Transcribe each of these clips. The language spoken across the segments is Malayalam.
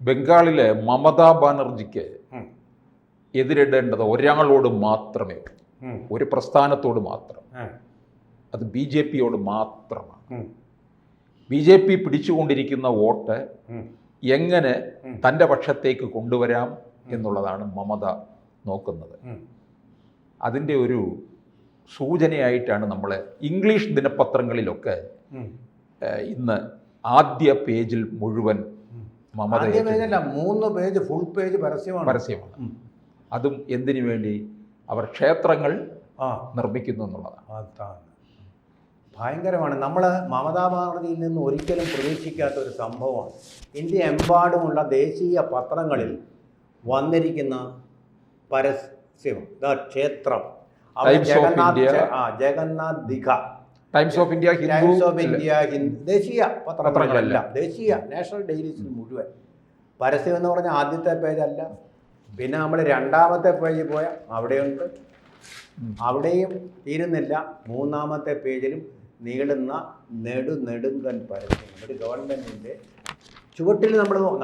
ബംഗാളിലെ മമതാ ബാനർജിക്ക് എതിരിടേണ്ടത് ഒരാളോട് മാത്രമേ ഉള്ളൂ, ഒരു പ്രസ്ഥാനത്തോട് മാത്രം. അത് BJP-യോട് മാത്രമാണ്. BJP പിടിച്ചുകൊണ്ടിരിക്കുന്ന വോട്ട് എങ്ങനെ തൻ്റെ പക്ഷത്തേക്ക് കൊണ്ടുവരാം എന്നുള്ളതാണ് മമത നോക്കുന്നത്. അതിൻ്റെ ഒരു സൂചനയായിട്ടാണ് നമ്മൾ ഇംഗ്ലീഷ് ദിനപത്രങ്ങളിലൊക്കെ ഇന്ന് ആദ്യ പേജിൽ മുഴുവൻ മമത 3 പേജ് ഫുൾ പേജ് പരസ്യമാണ്. അതും എന്തിനു വേണ്ടി? അവർ ക്ഷേത്രങ്ങൾ നിർമ്മിക്കുന്നു എന്നുള്ളതാണ്. അതാണ് ഭയങ്കരമാണ്. നമ്മൾ മമതാ ബാനർജിയിൽ നിന്ന് ഒരിക്കലും പ്രതീക്ഷിക്കാത്ത ഒരു സംഭവമാണ്. ഇന്ത്യ എമ്പാടുമുള്ള ദേശീയ പത്രങ്ങളിൽ വന്നിരിക്കുന്ന പരസ്യം ക്ഷേത്രം, Jagannath Digha, Times of India, ദേശീയ പത്രങ്ങളെല്ലാം, ദേശീയ നാഷണൽ ഡെയിലീസിൽ മുഴുവൻ പരസ്യം എന്ന് പറഞ്ഞാൽ ആദ്യത്തെ പേജല്ല. പിന്നെ നമ്മൾ രണ്ടാമത്തെ പേജിൽ പോയാൽ അവിടെയുണ്ട്, അവിടെയും തീരുന്നില്ല. മൂന്നാമത്തെ പേജിലും നീളുന്ന നെടുങ്കൻ പരസ്യം. ഒരു ഗവൺമെൻറ്റിൻ്റെ ചുവട്ടിൽ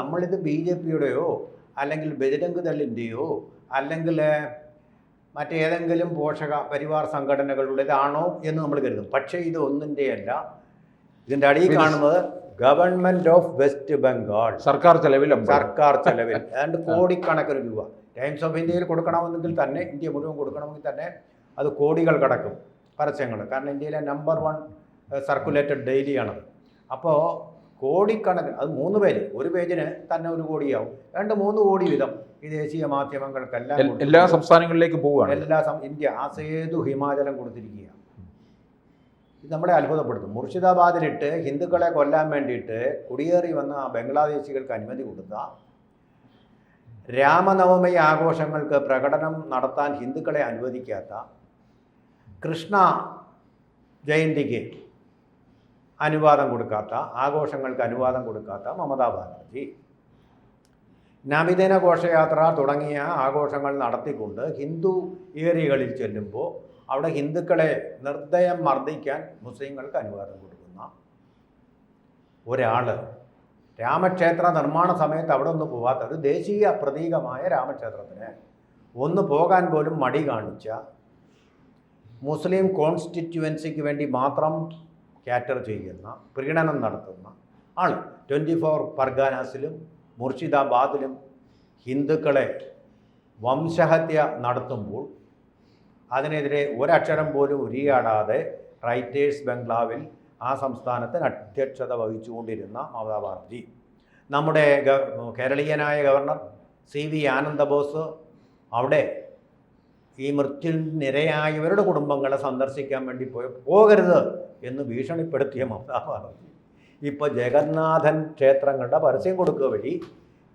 നമ്മളിത് BJP-യുടെയോ അല്ലെങ്കിൽ ബജരംഗ് ദളിൻ്റെയോ അല്ലെങ്കിൽ മറ്റേതെങ്കിലും പോഷക പരിവാർ സംഘടനകളുടേതാണോ എന്ന് നമ്മൾ കരുതും. പക്ഷേ ഇത് ഒന്നിൻ്റെയല്ല. ഇതിൻ്റെ അടിയിൽ കാണുന്നത് ഗവൺമെൻറ് ഓഫ് വെസ്റ്റ് ബംഗാൾ, സർക്കാർ ചെലവിൽ ഏതാണ്ട് കോടിക്കണക്കിന് രൂപ. ടൈംസ് ഓഫ് ഇന്ത്യയിൽ കൊടുക്കണമെങ്കിൽ തന്നെ, ഇന്ത്യ മുഴുവൻ കൊടുക്കണമെങ്കിൽ തന്നെ അത് കോടികൾ കടക്കും പരസ്യങ്ങൾ. കാരണം ഇന്ത്യയിലെ നമ്പർ 1 സർക്കുലേറ്റഡ് ഡെയിലിയാണത്. അപ്പോൾ കോടിക്കണക്കിന്, അത് 3 പേജ്, ഒരു പേജിന് തന്നെ 1 കോടിയാവും. 2-3 കോടി വീതം ഈ ദേശീയ മാധ്യമങ്ങൾക്കെല്ലാം എല്ലാ സംസ്ഥാനങ്ങളിലേക്കും പോവുകയാണ്. ഇന്ത്യ ആ സേതു ഹിമാചലം കൊടുത്തിരിക്കുക. ഇത് നമ്മളെ അത്ഭുതപ്പെടുത്തും. മുർഷിദാബാദിലിട്ട് ഹിന്ദുക്കളെ കൊല്ലാൻ വേണ്ടിയിട്ട് കുടിയേറി വന്ന ബംഗ്ലാദേശികൾക്ക് അനുമതി കൊടുത്ത, രാമനവമി ആഘോഷങ്ങൾക്ക് പ്രകടനം നടത്താൻ ഹിന്ദുക്കളെ അനുവദിക്കാത്ത, കൃഷ്ണ ജയന്തിക്ക് അനുവാദം കൊടുക്കാത്ത, ആഘോഷങ്ങൾക്ക് അനുവാദം കൊടുക്കാത്ത മമതാ ബാനർജി നബിദിന ഘോഷയാത്ര തുടങ്ങിയ ആഘോഷങ്ങൾ നടത്തിക്കൊണ്ട് ഹിന്ദു ഏരിയകളിൽ ചെല്ലുമ്പോൾ അവിടെ ഹിന്ദുക്കളെ നിർദ്ദയം മർദ്ദിക്കാൻ മുസ്ലിങ്ങൾക്ക് അനുവാദം കൊടുക്കുന്ന ഒരാൾ, രാമക്ഷേത്ര നിർമ്മാണ സമയത്ത് അവിടെ ഒന്ന് പോകാത്ത, ഒരു ദേശീയ പ്രതീകമായ രാമക്ഷേത്രത്തിന് ഒന്ന് പോകാൻ പോലും മടി കാണിച്ച, മുസ്ലിം കോൺസ്റ്റിറ്റ്യുവൻസിക്ക് വേണ്ടി മാത്രം കാറ്റർ ചെയ്യുന്ന, പ്രീണനം നടത്തുന്ന ആൾ 24 പർഗാനാസിലും മുർഷിദാബാദിലും ഹിന്ദുക്കളെ വംശഹത്യ നടത്തുമ്പോൾ അതിനെതിരെ ഒരക്ഷരം പോലും ഉരിയാടാതെ റൈറ്റേഴ്സ് ബംഗ്ലാവിൽ ആ സംസ്ഥാനത്തിന് അധ്യക്ഷത വഹിച്ചുകൊണ്ടിരുന്ന മമതാ ബാനർജി, നമ്മുടെ കേരളീയനായ ഗവർണർ CV ആനന്ദബോസ് അവിടെ ഈ മൃത്യുനിരയായവരുടെ കുടുംബങ്ങളെ സന്ദർശിക്കാൻ വേണ്ടി പോകരുത് എന്ന് ഭീഷണിപ്പെടുത്തിയ മമതാ ബാനർജി ഇപ്പോൾ ജഗന്നാഥൻ ക്ഷേത്രങ്ങളുടെ പരസ്യം കൊടുക്കുക വഴി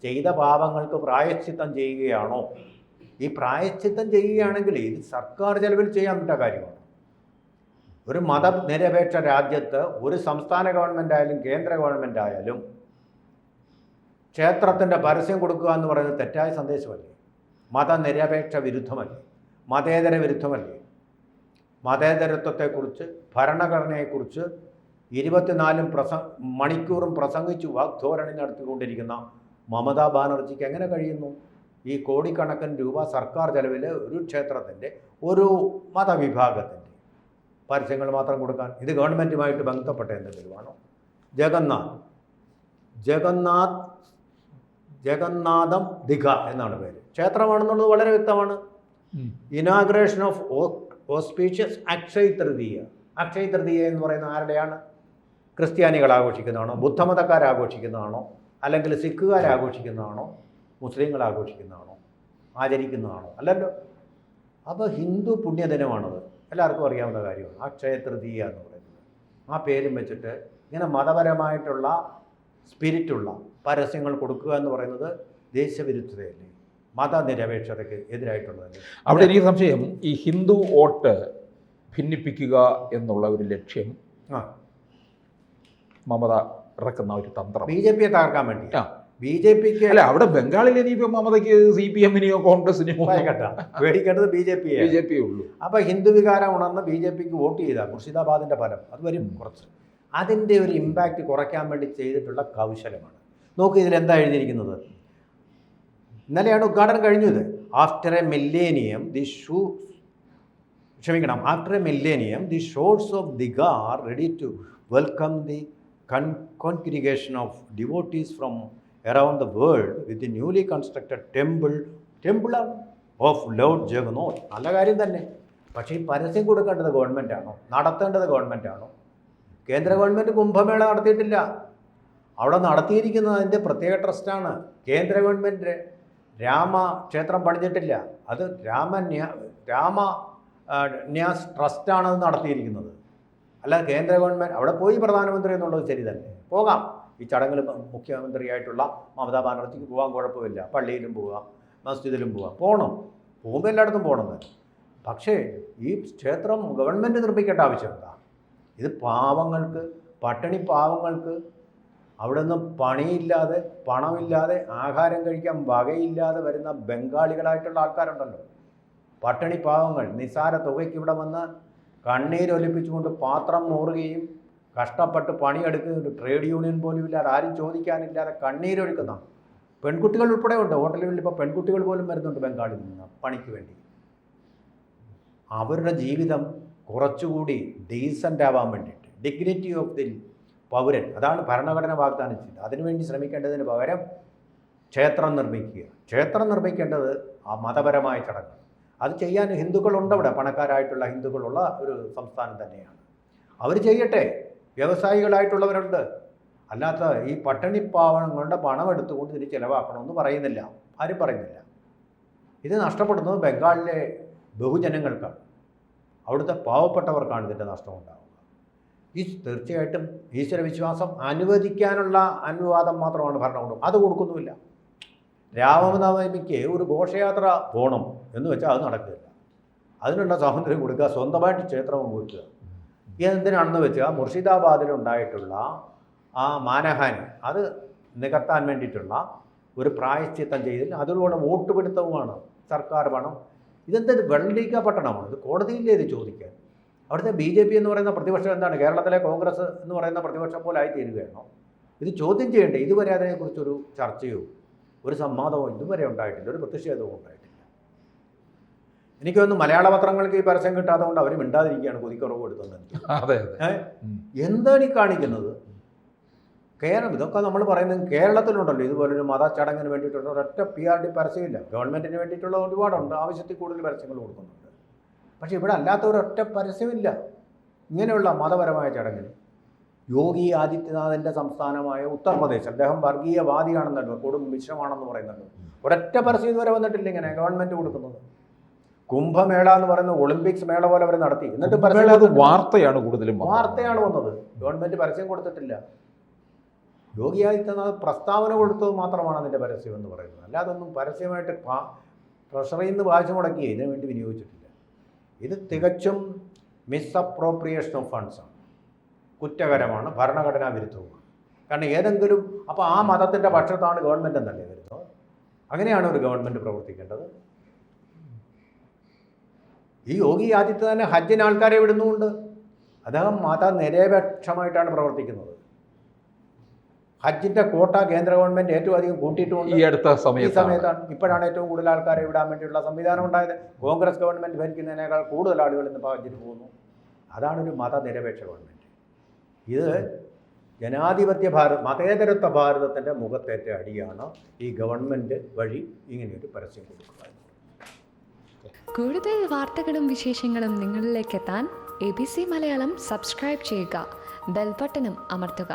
ചെയ്ത പാപങ്ങൾക്ക് പ്രായശ്ചിത്തം ചെയ്യുകയാണോ? ഈ പ്രായശ്ചിത്തം ചെയ്യുകയാണെങ്കിൽ ഇത് സർക്കാർ ചെലവിൽ ചെയ്യാൻ പറ്റുന്ന കാര്യമാണ്. ഒരു മതനിരപേക്ഷ രാജ്യത്ത് ഒരു സംസ്ഥാന ഗവൺമെൻറ് ആയാലും കേന്ദ്ര ഗവൺമെൻറ് ആയാലും ക്ഷേത്രത്തിൻ്റെ പരസ്യം കൊടുക്കുക എന്ന് പറയുന്നത് തെറ്റായ സന്ദേശമല്ലേ? മതനിരപേക്ഷ വിരുദ്ധമല്ലേ? മതേതര വിരുദ്ധമല്ലേ? മതേതരത്വത്തെക്കുറിച്ച്, ഭരണഘടനയെക്കുറിച്ച് 24 മണിക്കൂറും പ്രസംഗിച്ചു വാഗ്ധോരണി നടത്തിക്കൊണ്ടിരിക്കുന്ന മമതാ ബാനർജിക്ക് എങ്ങനെ കഴിയുന്നു ഈ കോടിക്കണക്കിന് രൂപ സർക്കാർ ചെലവിൽ ഒരു ക്ഷേത്രത്തിൻ്റെ, ഒരു മതവിഭാഗത്തിൻ്റെ പരസ്യങ്ങൾ മാത്രം കൊടുക്കാൻ? ഇത് ഗവൺമെൻറ്റുമായിട്ട് ബന്ധപ്പെട്ട എന്തെങ്കിലുമാണോ? ജഗന്നാഥം ദിഘ എന്നാണ് പേര്. ക്ഷേത്രമാണെന്നുള്ളത് വളരെ വ്യക്തമാണ്. Inauguration of auspicious Akshaya Tritiya. Akshaya Tritiya എന്ന് പറയുന്ന ആരുടെയാണ്? ക്രിസ്ത്യാനികൾ ആഘോഷിക്കുന്നതാണോ? ബുദ്ധമതക്കാർ ആഘോഷിക്കുന്നതാണോ? അല്ലെങ്കിൽ സിഖുകാർ ആഘോഷിക്കുന്നതാണോ? മുസ്ലിങ്ങൾ ആഘോഷിക്കുന്നതാണോ? ആചരിക്കുന്നതാണോ? അല്ലല്ലോ. അപ്പോൾ ഹിന്ദു പുണ്യദിനമാണത്, എല്ലാവർക്കും അറിയാവുന്ന കാര്യമാണ്. അക്ഷയ തൃതീയ എന്ന് പറയുന്നത് ആ പേരും വെച്ചിട്ട് ഇങ്ങനെ മതപരമായിട്ടുള്ള സ്പിരിറ്റുള്ള പരസ്യങ്ങൾ കൊടുക്കുക എന്ന് പറയുന്നത് ദേശവിരുദ്ധതയല്ലേ? മതനിരപേക്ഷതയ്ക്ക് എതിരായിട്ടുള്ളതല്ലേ? അവിടെ എനിക്ക് സംശയം, ഈ ഹിന്ദു വോട്ട് ഭിന്നിപ്പിക്കുക എന്നുള്ള ഒരു ലക്ഷ്യം മമത ഇറക്കുന്ന ഒരു തന്ത്രം BJP-യെ തകർക്കാൻ വേണ്ടി. BJP-ക്ക് അല്ല, അവിടെ ബംഗാളിൽ ഇനിയിപ്പോൾ മമതയ്ക്ക് CPM-നെയോ കോൺഗ്രസിനെയോ പേടിക്കേണ്ടത് BJP ഉള്ളൂ. അപ്പോൾ ഹിന്ദു വികാരം ഉണർന്ന് BJP-ക്ക് വോട്ട് ചെയ്താൽ മുർഷിദാബാദിൻ്റെ ഫലം അത് വരും കുറച്ച്. അതിൻ്റെ ഒരു ഇമ്പാക്റ്റ് കുറയ്ക്കാൻ വേണ്ടി ചെയ്തിട്ടുള്ള കൗശലമാണ്. നോക്ക് ഇതിലെന്താ എഴുതിയിരിക്കുന്നത്. ഇന്നലെയാണ് ഉദ്ഘാടനം കഴിഞ്ഞത്. After a millennium the shores of Digha are ready to welcome the congregation of devotees from around the world with the newly constructed temple of Lord Jagannath. നല്ല കാര്യം തന്നെ. പക്ഷേ ഈ പരസ്യം കൊടുക്കേണ്ടത് ഗവൺമെൻറ്റാണോ, നടത്തേണ്ടത് ഗവൺമെൻറ്റാണോ? കേന്ദ്ര ഗവൺമെൻറ് കുംഭമേള നടത്തിയിട്ടില്ല. അവിടെ നടത്തിയിരിക്കുന്നത് അതിൻ്റെ പ്രത്യേക ട്രസ്റ്റാണ്. കേന്ദ്ര ഗവൺമെൻറ് രാമക്ഷേത്രം പണിഞ്ഞിട്ടില്ല. അത് രാമന്യാസ് ട്രസ്റ്റാണ് അത് നടത്തിയിരിക്കുന്നത്. അല്ല കേന്ദ്ര ഗവൺമെൻറ് അവിടെ പോയി പ്രധാനമന്ത്രി എന്നുള്ളത് ശരി തന്നെ, പോകാം. ഈ ചടങ്ങിൽ മുഖ്യമന്ത്രിയായിട്ടുള്ള മമതാ ബാനർജിക്ക് പോകാൻ കുഴപ്പമില്ല. പള്ളിയിലും പോകാം, മസ്ജിദിലും പോകാം, പോകണം. പോകുമ്പോൾ എല്ലായിടത്തും പോകണം തന്നെ. പക്ഷേ ഈ ക്ഷേത്രം ഗവൺമെൻറ് നിർമ്മിക്കേണ്ട ആവശ്യമില്ല. ഇത് പാവങ്ങൾക്ക്, പട്ടിണി പാവങ്ങൾക്ക്, അവിടെ നിന്ന് പണിയില്ലാതെ, പണമില്ലാതെ, ആഹാരം കഴിക്കാൻ വകയില്ലാതെ വരുന്ന ബംഗാളികളായിട്ടുള്ള ആൾക്കാരുണ്ടല്ലോ, പട്ടിണി പാവങ്ങൾ നിസ്സാര തുകയ്ക്ക് ഇവിടെ വന്ന് കണ്ണീരൊലിപ്പിച്ചുകൊണ്ട് പാത്രം മൂറുകയും കഷ്ടപ്പെട്ട് പണിയെടുക്കുന്ന ഒരു ട്രേഡ് യൂണിയൻ പോലും ഇല്ലാതെ, ആരും ചോദിക്കാനില്ലാതെ കണ്ണീരൊഴുക്കുന്ന പെൺകുട്ടികൾ ഉൾപ്പെടെ ഉണ്ട്. ഹോട്ടലുകളിൽ ഇപ്പോൾ പെൺകുട്ടികൾ പോലും വരുന്നുണ്ട് ബംഗാളിൽ നിന്ന് പണിക്ക് വേണ്ടി. അവരുടെ ജീവിതം കുറച്ചുകൂടി ഡീസൻ്റ് ആവാൻ വേണ്ടിയിട്ട്, ഡിഗ്നിറ്റി ഓഫ് ദി പൗരൻ, അതാണ് ഭരണഘടന വാഗ്ദാനം ചെയ്തത്. അതിനുവേണ്ടി ശ്രമിക്കേണ്ടതിന് പകരം ക്ഷേത്രം നിർമ്മിക്കുക. ക്ഷേത്രം നിർമ്മിക്കേണ്ടത് ആ മതപരമായ ചടങ്ങ്. അത് ചെയ്യാൻ ഹിന്ദുക്കളുണ്ട് അവിടെ, പണക്കാരായിട്ടുള്ള ഹിന്ദുക്കളുള്ള ഒരു സംസ്ഥാനം തന്നെയാണ്. അവർ ചെയ്യട്ടെ, വ്യവസായികളായിട്ടുള്ളവരുണ്ട്. അല്ലാത്ത ഈ പട്ടിണിപ്പാവങ്ങളുടെ പണം എടുത്തുകൊണ്ട് ഇതിന് ചിലവാക്കണമെന്ന് പറയുന്നില്ല, ആരും പറയുന്നില്ല. ഇത് നഷ്ടപ്പെടുന്നത് ബംഗാളിലെ ബഹുജനങ്ങൾക്കാണ്, അവിടുത്തെ പാവപ്പെട്ടവർക്കാണ് ഇതിൻ്റെ നഷ്ടമുണ്ടാവുക. ഈ തീർച്ചയായിട്ടും ഈശ്വരവിശ്വാസം അനുവദിക്കാനുള്ള അനുവാദം മാത്രമാണ് ഭരണകൂടം, അത് കൊടുക്കുന്നുമില്ല. രാമനവമിക്ക് ഒരു ഘോഷയാത്ര പോകണം എന്ന് വെച്ചാൽ അത് നടക്കില്ല. അതിനുള്ള സ്വാതന്ത്ര്യം കൊടുക്കുക, സ്വന്തമായിട്ട് ക്ഷേത്രം കൊടുക്കുക. എന്തിനാണെന്ന് വെച്ചാൽ മുർഷിദാബാദിലുണ്ടായിട്ടുള്ള ആ മാനഹാനി അത് നികത്താൻ വേണ്ടിയിട്ടുള്ള ഒരു പ്രായശ്ചിത്തം ചെയ്തില്ല. അതിലൂടെ വോട്ട് പിടുത്തവുമാണ്, സർക്കാർ പണം. ഇതെന്തൊരു വെള്ളരിക്ക പട്ടണമാണ്, ഇത് കോടതിയില്ലേ ഇത് ചോദിക്കാൻ. അവിടുത്തെ BJP എന്ന് പറയുന്ന പ്രതിപക്ഷം എന്താണ്, കേരളത്തിലെ കോൺഗ്രസ് എന്ന് പറയുന്ന പ്രതിപക്ഷം പോലെ ആയിത്തീരുകയാണോ? ഇത് ചോദ്യം ചെയ്യേണ്ടേ. ഇതുവരെ അതിനെക്കുറിച്ചൊരു ചർച്ചയോ ഒരു സംവാദമോ ഇതുവരെ ഉണ്ടായിട്ടില്ല, ഒരു പ്രതിഷേധവും ഉണ്ടായിട്ടില്ല. എനിക്ക് തോന്നുന്നു മലയാള പത്രങ്ങൾക്ക് ഈ പരസ്യം കിട്ടാത്തത് കൊണ്ട് അവർ മിണ്ടാതിരിക്കുകയാണ്, കൊതിക്കുറവ് എടുത്തത്. എന്താണ് ഈ കാണിക്കുന്നത്? ഇതൊക്കെ നമ്മൾ പറയുന്നത് കേരളത്തിലുണ്ടല്ലോ ഇതുപോലൊരു മതചടങ്ങിന് വേണ്ടിയിട്ടുള്ള ഒരൊറ്റ PRD പരസ്യമില്ല. ഗവൺമെൻറ്റിന് വേണ്ടിയിട്ടുള്ള ഒരുപാടുണ്ട്, ആവശ്യത്തിൽ കൂടുതൽ പരസ്യങ്ങൾ കൊടുക്കുന്നുണ്ട്. പക്ഷേ ഇവിടെ അല്ലാത്ത ഒരൊറ്റ പരസ്യമില്ല ഇങ്ങനെയുള്ള മതപരമായ ചടങ്ങിന്. യോഗി ആദിത്യനാഥിൻ്റെ സംസ്ഥാനമായ ഉത്തർപ്രദേശ്, അദ്ദേഹം വർഗീയവാദിയാണെന്നല്ലോ, കൊടും മിശ്രമാണെന്ന് പറയുന്നുണ്ട്. ഒരൊറ്റ പരസ്യം ഇതുവരെ വന്നിട്ടില്ല ഇങ്ങനെ ഗവൺമെൻറ് കൊടുക്കുന്നത്. കുംഭമേള എന്ന് പറയുന്ന ഒളിമ്പിക്സ് മേള പോലെ അവർ നടത്തി, എന്നിട്ട് വാർത്തയാണ് കൂടുതലും വന്നത്. ഗവൺമെൻറ് പരസ്യം കൊടുത്തിട്ടില്ല. യോഗി ആദിത്യനാഥ് പ്രസ്താവന കൊടുത്തത് മാത്രമാണ് അതിൻ്റെ പരസ്യം എന്ന് പറയുന്നത്. അല്ലാതെ ഒന്നും പരസ്യമായിട്ട് ട്രഷറിയിൽ നിന്ന് വായിച്ചു മുടക്കി ഇതിനു വേണ്ടി വിനിയോഗിച്ചിട്ടില്ല. ഇത് തികച്ചും മിസ്അപ്രോപ്രിയേഷൻ ഓഫ് ഫണ്ട്സാണ്, കുറ്റകരമാണ്, ഭരണഘടനാ വിരുദ്ധവുമാണ്. കാരണം ഏതെങ്കിലും അപ്പോൾ ആ മതത്തിൻ്റെ പക്ഷത്താണ് ഗവൺമെൻറ് എന്നല്ലേ വരുന്നത്. അങ്ങനെയാണ് ഒരു ഗവൺമെൻറ് പ്രവർത്തിക്കേണ്ടത്. ഈ യോഗി ആദിത്യനാഥ് ഹജ്ജിന് ആൾക്കാരെ വിടുന്നുമുണ്ട്. അദ്ദേഹം മതനിരപേക്ഷമായിട്ടാണ് പ്രവർത്തിക്കുന്നത്. ഹജ്ജിൻ്റെ കോട്ട കേന്ദ്ര ഗവൺമെൻറ് ഏറ്റവും അധികം കൂട്ടിയിട്ടുമുണ്ട്. ഈ സമയത്താണ്, ഇപ്പോഴാണ് ഏറ്റവും കൂടുതൽ ആൾക്കാരെ വിടാൻ വേണ്ടിയുള്ള സംവിധാനം ഉണ്ടായത്. കോൺഗ്രസ് ഗവൺമെൻറ് ഭരിക്കുന്നതിനേക്കാൾ കൂടുതൽ ആളുകൾ ഇന്ന് ഹജ്ജിന് പോകുന്നു. അതാണൊരു മതനിരപേക്ഷ ഗവൺമെൻറ്. ഇത് ജനാധിപത്യ മതേതരത്വ ഭാരതത്തിൻ്റെ മുഖത്തേറ്റ അടിയാണ് ഈ ഗവൺമെൻറ് വഴി ഇങ്ങനെയൊരു പരസ്യം കൊടുക്കുക. കൂടുതൽ വാർത്തകളും വിശേഷങ്ങളും നിങ്ങളിലേക്ക് എത്താൻ ABC മലയാളം സബ്സ്ക്രൈബ് ചെയ്യുക, ബെൽ ബട്ടണും അമർത്തുക.